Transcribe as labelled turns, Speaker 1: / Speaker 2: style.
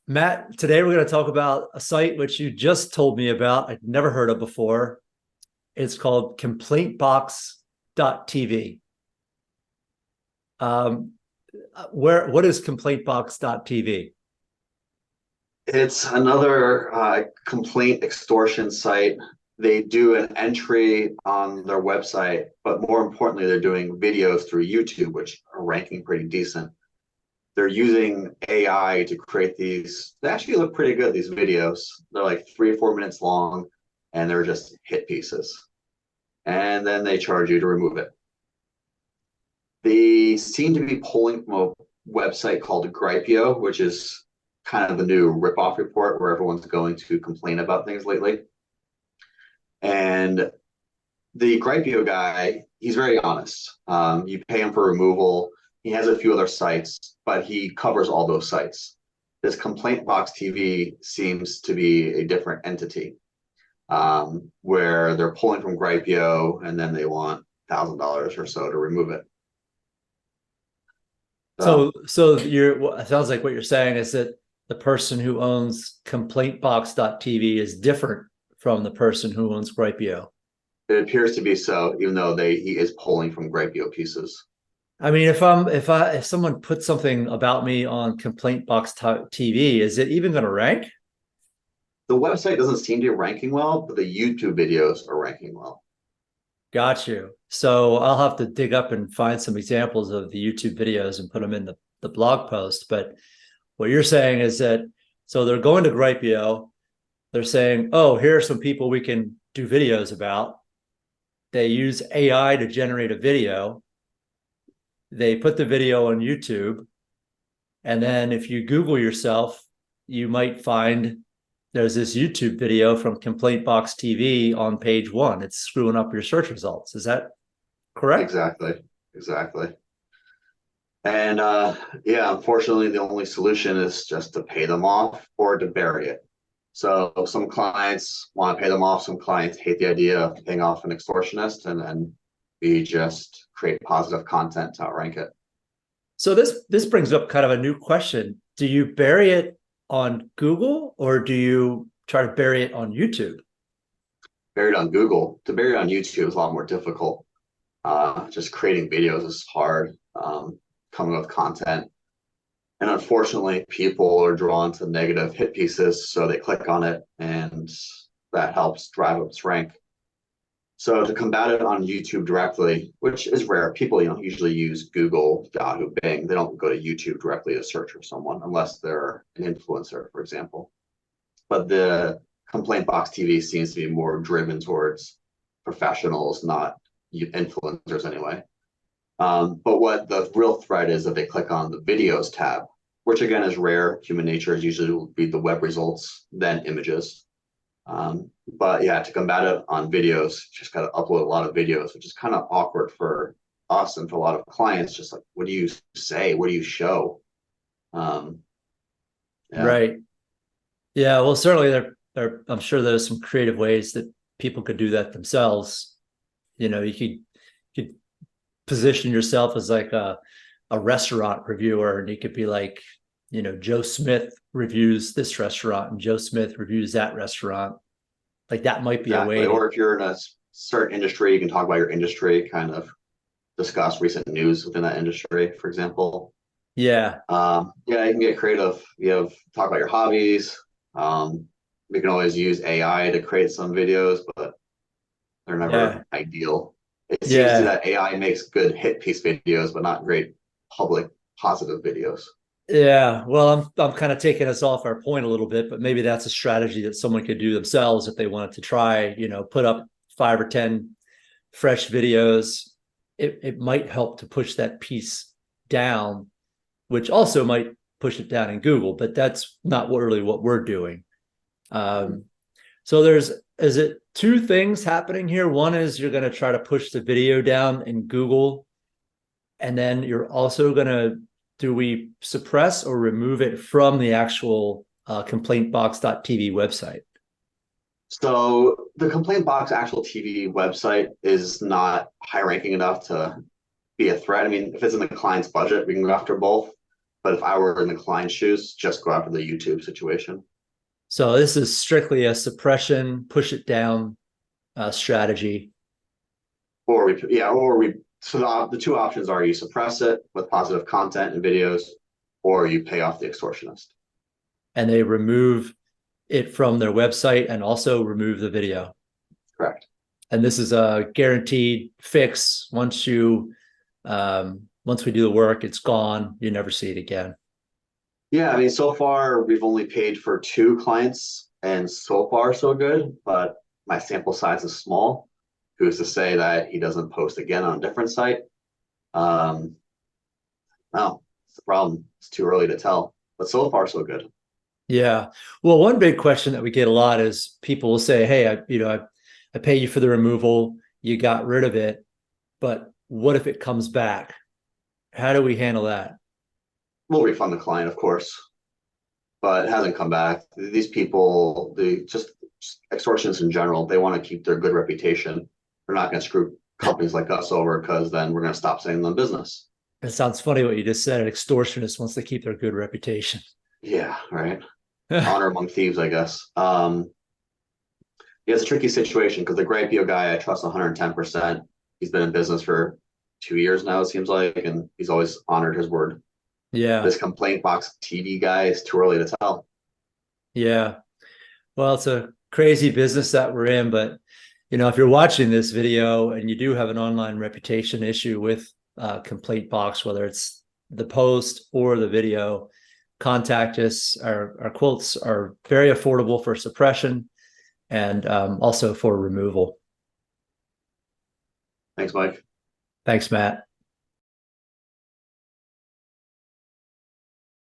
Speaker 1: Matt, today we're going to talk about a site which you just told me about. I'd never heard of before. It's called ComplaintBox.tv. Um, what is ComplaintBox.tv?
Speaker 2: It's another complaint extortion site. They do an entry on their website, but more importantly, they're doing videos through YouTube, which are ranking pretty decent. They're using AI to create these. They actually look pretty good, these videos. They're like 3 or 4 minutes long, and they're just hit pieces. And then they charge you to remove it. They seem to be pulling from a website called Gripeo, which is kind of the new ripoff report where everyone's going to complain about things lately. And the Gripeo guy, he's very honest. You pay him for removal. He has a few other sites, but he covers all those sites. This Complaint Box TV seems to be a different entity, where they're pulling from Gripeo and then they want $1,000 or so to remove it. So
Speaker 1: So it sounds like what you're saying is that the person who owns ComplaintBox.tv is different from the person who owns Gripeo.
Speaker 2: it appears to be so, even though he is pulling from Gripeo pieces.
Speaker 1: I mean, if someone puts something about me on ComplaintBox.tv, is it even going to rank?
Speaker 2: The website doesn't seem to be ranking well, but the YouTube videos are ranking well.
Speaker 1: Got you. So I'll have to dig up and find some examples of the YouTube videos and put them in the blog post. But what you're saying is that, so they're going to Gripeo. They're saying, oh, here are some people we can do videos about. They use AI to generate a video. They put the video on YouTube. And then if you Google yourself, you might find there's this YouTube video from Complaint Box TV on page 1. It's screwing up your search results. Is that correct?
Speaker 2: Exactly. And yeah, unfortunately, the only solution is just to pay them off or to bury it. So some clients want to pay them off. Some clients hate the idea of paying off an extortionist, and then we just create positive content to outrank it.
Speaker 1: So this brings up kind of a new question. Do you bury it on Google or do you try to bury it on YouTube?
Speaker 2: Buried on Google. To bury it on YouTube is a lot more difficult. Just creating videos is hard. Coming up with content. And unfortunately, people are drawn to negative hit pieces, so they click on it, and that helps drive up its rank. So to combat it on YouTube directly, which is rare, people usually use Google, Yahoo, Bing. They don't go to YouTube directly to search for someone unless they're an influencer, for example. But the Complaint Box TV seems to be more driven towards professionals, not influencers anyway. But what the real threat is that they click on the videos tab, which again is rare. Human nature is usually will be the web results, then images. But yeah, to combat it on videos, just got to upload a lot of videos, which is kind of awkward for us and for a lot of clients. Just like, what do you say? What do you show? Yeah.
Speaker 1: Right. Yeah. Well, certainly I'm sure there's some creative ways that people could do that themselves. You could position yourself as like a restaurant reviewer, and you could be like, Joe Smith reviews this restaurant and Joe Smith reviews that restaurant. Like that might be a way
Speaker 2: Exactly. Or if you're in a certain industry, you can talk about your industry, kind of discuss recent news within that industry, for example.
Speaker 1: yeah.
Speaker 2: Yeah, you can get creative. Talk about your hobbies. We can always use AI to create some videos, but they're
Speaker 1: Yeah.
Speaker 2: never ideal. It seems to
Speaker 1: Yeah.
Speaker 2: that AI makes good hit piece videos, but not great public positive videos.
Speaker 1: Yeah. Well, I'm kind of taking us off our point a little bit, but maybe that's a strategy that someone could do themselves if they wanted to try, put up 5 or 10 fresh videos. It might help to push that piece down, which also might push it down in Google, but that's not really what we're doing. So is it two things happening here? One is you're going to try to push the video down in Google, and then you're also going to, do we suppress or remove it from the actual complaintbox.tv website?
Speaker 2: So the Complaint Box actual TV website is not high ranking enough to be a threat. I mean, if it's in the client's budget, we can go after both. But if I were in the client's shoes, just go after the YouTube situation.
Speaker 1: So this is strictly a suppression, push it down strategy.
Speaker 2: So the two options are you suppress it with positive content and videos, or you pay off the extortionist.
Speaker 1: And they remove it from their website and also remove the video.
Speaker 2: Correct.
Speaker 1: And this is a guaranteed fix. Once we do the work, it's gone. You never see it again.
Speaker 2: Yeah, I mean, so far we've only paid for 2 clients, and so far so good. But my sample size is small. Who's to say that he doesn't post again on a different site? No, it's the problem. It's too early to tell. But so far so good.
Speaker 1: Yeah. Well, one big question that we get a lot is people will say, "Hey, I pay you for the removal. You got rid of it, but what if it comes back? How do we handle that?"
Speaker 2: We'll refund the client, of course, but it hasn't come back. These people, they just extortionists in general, they want to keep their good reputation. They're not going to screw companies like us over, because then we're going to stop sending them business.
Speaker 1: It sounds funny what you just said. An extortionist wants to keep their good reputation.
Speaker 2: Yeah, right. Honor among thieves, I guess. Yeah, it's a tricky situation because the great PO guy I trust 110%. He's been in business for 2 years now, it seems like, and he's always honored his word.
Speaker 1: Yeah.
Speaker 2: This ComplaintBox TV guy is too early to tell.
Speaker 1: Yeah. Well, it's a crazy business that we're in, but if you're watching this video and you do have an online reputation issue with ComplaintBox, whether it's the post or the video, contact us. Our quotes are very affordable for suppression and also for removal.
Speaker 2: Thanks, Mike.
Speaker 1: Thanks, Matt.